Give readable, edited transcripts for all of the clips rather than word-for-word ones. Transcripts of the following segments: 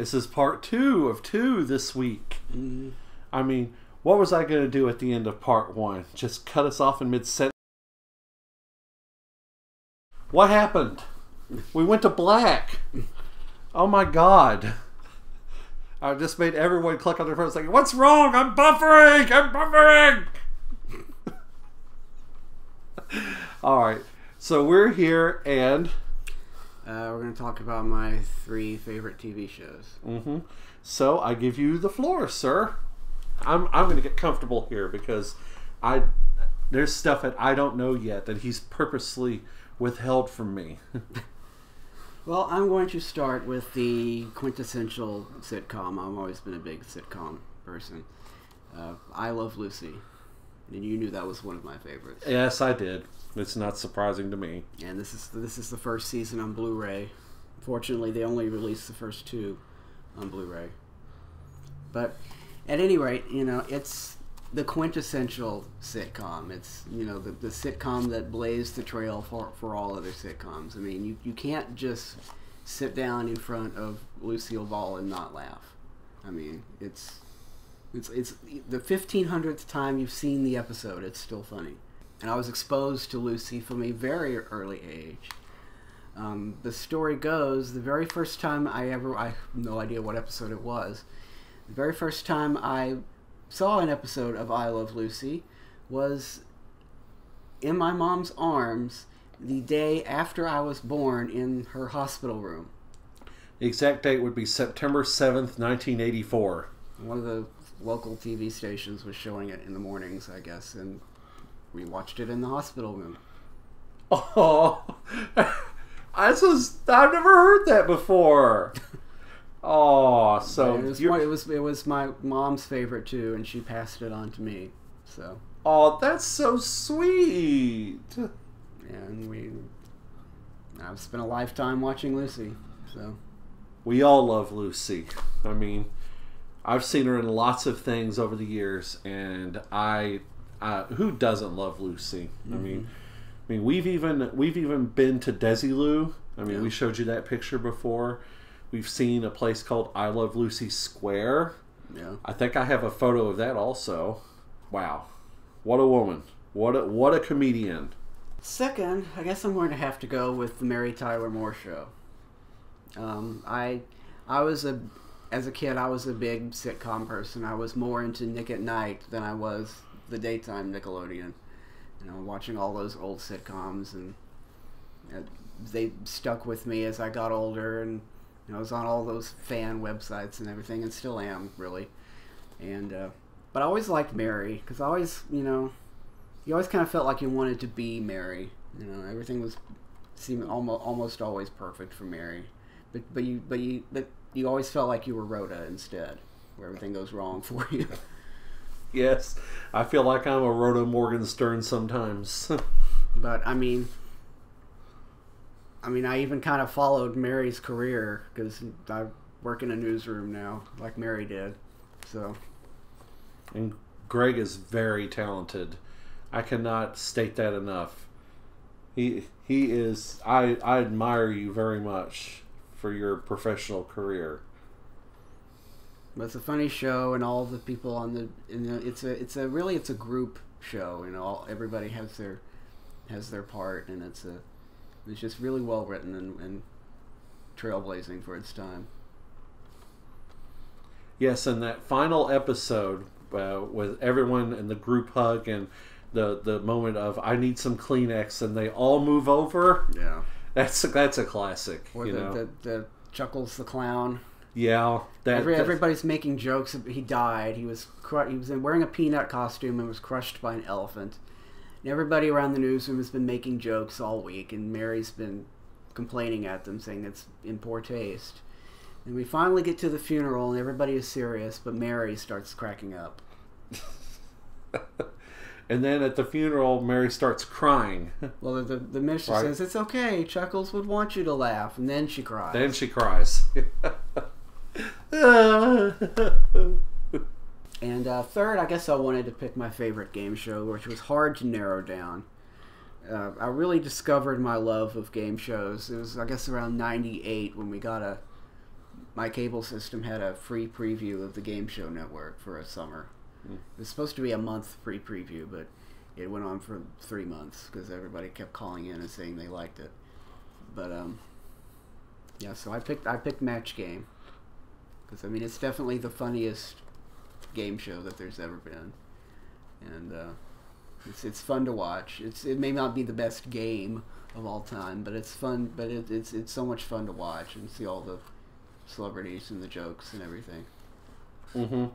This is part 2 of 2 this week. I mean, what was I going to do at the end of part 1? Just cut us off in mid-sentence? What happened? We went to black. Oh my god. I just made everyone click on their phone saying, "What's wrong? I'm buffering! I'm buffering!" Alright, so we're here and... we're going to talk about my 3 favorite TV shows. So I give you the floor, sir. I'm going to get comfortable here because there's stuff that I don't know yet that he's purposely withheld from me. Well, I'm going to start with the quintessential sitcom. I've always been a big sitcom person. I Love Lucy. And you knew that was one of my favorites. Yes, I did. It's not surprising to me. And this is the first season on Blu-ray. Fortunately, they only released the first 2 on Blu-ray. But at any rate, you know, it's the quintessential sitcom. It's, you know, the sitcom that blazed the trail for all other sitcoms. I mean, you can't just sit down in front of Lucille Ball and not laugh. I mean, it's the 1500th time you've seen the episode, it's still funny. And I was exposed to Lucy from a very early age. The story goes, the very first time I have no idea what episode it was, the very first time I saw an episode of I Love Lucy was in my mom's arms the day after I was born in her hospital room. The exact date would be September 7th, 1984. One of the local TV stations was showing it in the mornings, I guess, and we watched it in the hospital room. Oh, I've never heard that before. Oh, so it was my mom's favorite too, and she passed it on to me. So. Oh, that's so sweet. And I've spent a lifetime watching Lucy. So. We all love Lucy. I mean, I've seen her in lots of things over the years, and who doesn't love Lucy? I mean, we've even been to Desilu. I mean, we showed you that picture before. We've seen a place called I Love Lucy Square. Yeah. I think I have a photo of that also. Wow, what a woman! What a comedian. Second, I guess I'm going to have to go with the Mary Tyler Moore Show. As a kid, I was a big sitcom person. I was more into Nick at Night than I was the daytime Nickelodeon. You know, watching all those old sitcoms, and they stuck with me as I got older, and you know, I was on all those fan websites and everything, and still am, really. And but I always liked Mary, because I always, you always kind of felt like you wanted to be Mary. You know, everything seemed almost always perfect for Mary, but you always felt like you were Rhoda instead, where everything goes wrong for you. Yes, I feel like I'm a Rhoda Morgenstern sometimes. But I mean, I even kind of followed Mary's career because I work in a newsroom now, like Mary did. So. And Greg is very talented. I cannot state that enough. He is. I admire you very much for your professional career. But it's a funny show, and all the people on it's a group show. You know, everybody has their part, and it's just really well written and trailblazing for its time. Yes, and that final episode with everyone in the group hug and the moment of I need some Kleenex, and they all move over. Yeah, that's a classic. Or the Chuckles the clown. Yeah, everybody's making jokes. He died. He was wearing a peanut costume and was crushed by an elephant. And everybody around the newsroom has been making jokes all week, and Mary's been complaining at them, saying it's in poor taste. And we finally get to the funeral, and everybody is serious, but Mary starts cracking up. And then at the funeral, Mary starts crying. Well, the minister says, "It's okay. Chuckles would want you to laugh," and then she cries. Then she cries. And third, I guess I wanted to pick my favorite game show, which was hard to narrow down. I really discovered my love of game shows. It was, I guess, around '98 when we got my cable system had a free preview of the Game Show Network for a summer. It was supposed to be a month free preview, but it went on for 3 months because everybody kept calling in and saying they liked it. But yeah, so I picked Match Game because I mean it's definitely the funniest game show that there's ever been, and it's fun to watch. It may not be the best game of all time, but it's fun. But it's so much fun to watch and see all the celebrities and the jokes and everything. Mm-hmm.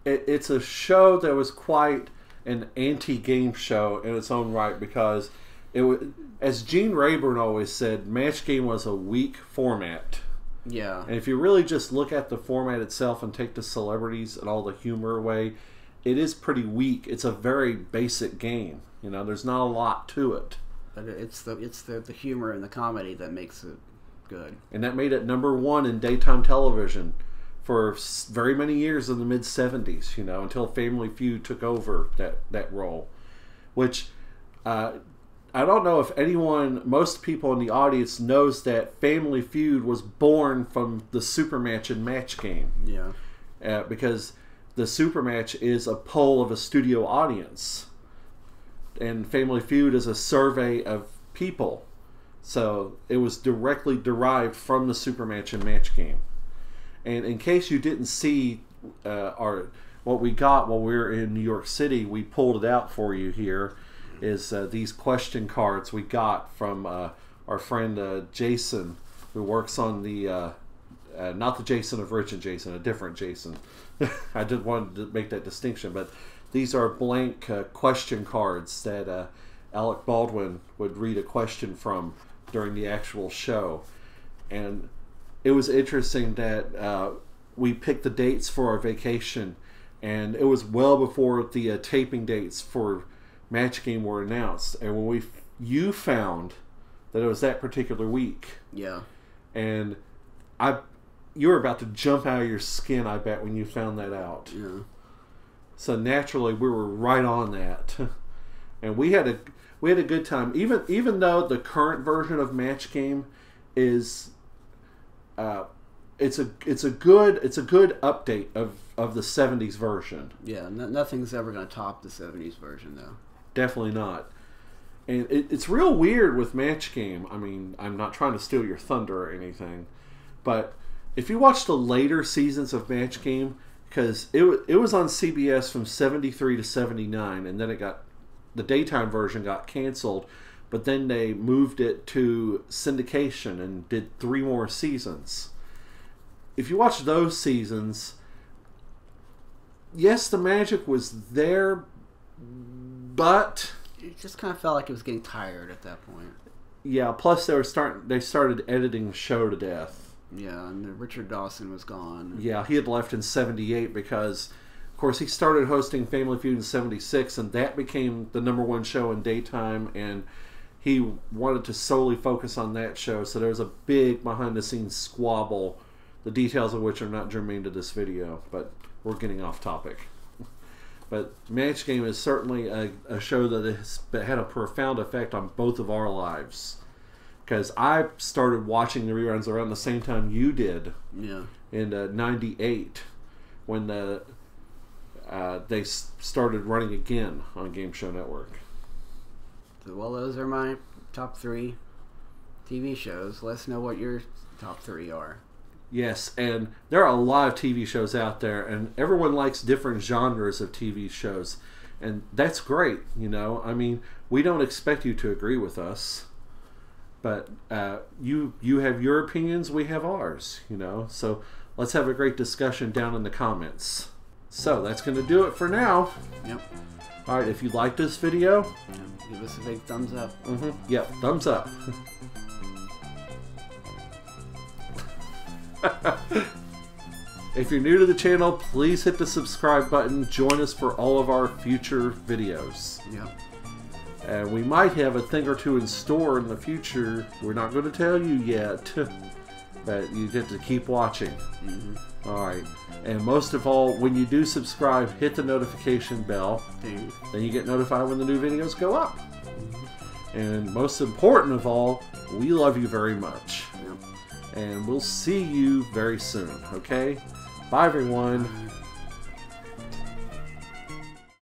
It's a show that was quite an anti-game show in its own right because it was, as Gene Rayburn always said, Match Game was a weak format. Yeah. And if you really just look at the format itself and take the celebrities and all the humor away, it is pretty weak. It's a very basic game. You know, there's not a lot to it. But it's the humor and the comedy that makes it good. And that made it #1 in daytime television for very many years in the mid-'70s, you know, until Family Feud took over that role. Which, I don't know if most people in the audience knows that Family Feud was born from the Supermatch and Match Game. Yeah. Because the Supermatch is a poll of a studio audience. And Family Feud is a survey of people. So it was directly derived from the Supermatch and Match Game. And in case you didn't see what we got while we were in New York City, we pulled it out for you here, is these question cards we got from our friend Jason, who works on the, not the Jason of Rich and Jason, a different Jason. I did want to make that distinction, but these are blank question cards that Alec Baldwin would read a question from during the actual show. And it was interesting that we picked the dates for our vacation, and it was well before the taping dates for Match Game were announced. And when you found that it was that particular week, yeah, and you were about to jump out of your skin, I bet, when you found that out. Yeah. So naturally, we were right on that, and we had a good time. Even though the current version of Match Game is. It's a good update of the 70s version. Yeah, nothing's ever going to top the 70s version, though. Definitely not. And it's real weird with Match Game. I mean, I'm not trying to steal your thunder or anything, but if you watch the later seasons of Match Game, because it was on CBS from 73 to 79, and then the daytime version got canceled. But then they moved it to syndication and did 3 more seasons. If you watch those seasons, yes, the magic was there, but it just kind of felt like it was getting tired at that point. Yeah, plus they started editing the show to death. Yeah, and Richard Dawson was gone. Yeah, he had left in 78 because, of course, he started hosting Family Feud in 76, and that became the #1 show in daytime, and he wanted to solely focus on that show, so there was a big behind-the-scenes squabble, the details of which are not germane to this video, but we're getting off topic. But Match Game is certainly a show that has had a profound effect on both of our lives. Because I started watching the reruns around the same time you did. Yeah. In 98, when they started running again on Game Show Network. Well, those are my top 3 TV shows. Let us know what your top 3 are. Yes, and there are a lot of TV shows out there, and everyone likes different genres of TV shows, and that's great, you know. I mean, we don't expect you to agree with us, but you have your opinions, we have ours, you know. So let's have a great discussion down in the comments. So that's going to do it for now. Yep. All right, if you liked this video, give us a big thumbs up. Yep, thumbs up. If you're new to the channel, please hit the subscribe button. Join us for all of our future videos. Yep. And we might have a thing or two in store in the future. We're not going to tell you yet, but you get to keep watching. All right. And most of all, when you do subscribe, hit the notification bell. Then you get notified when the new videos go up. And most important of all, we love you very much. Yep. And we'll see you very soon, okay? Bye, everyone.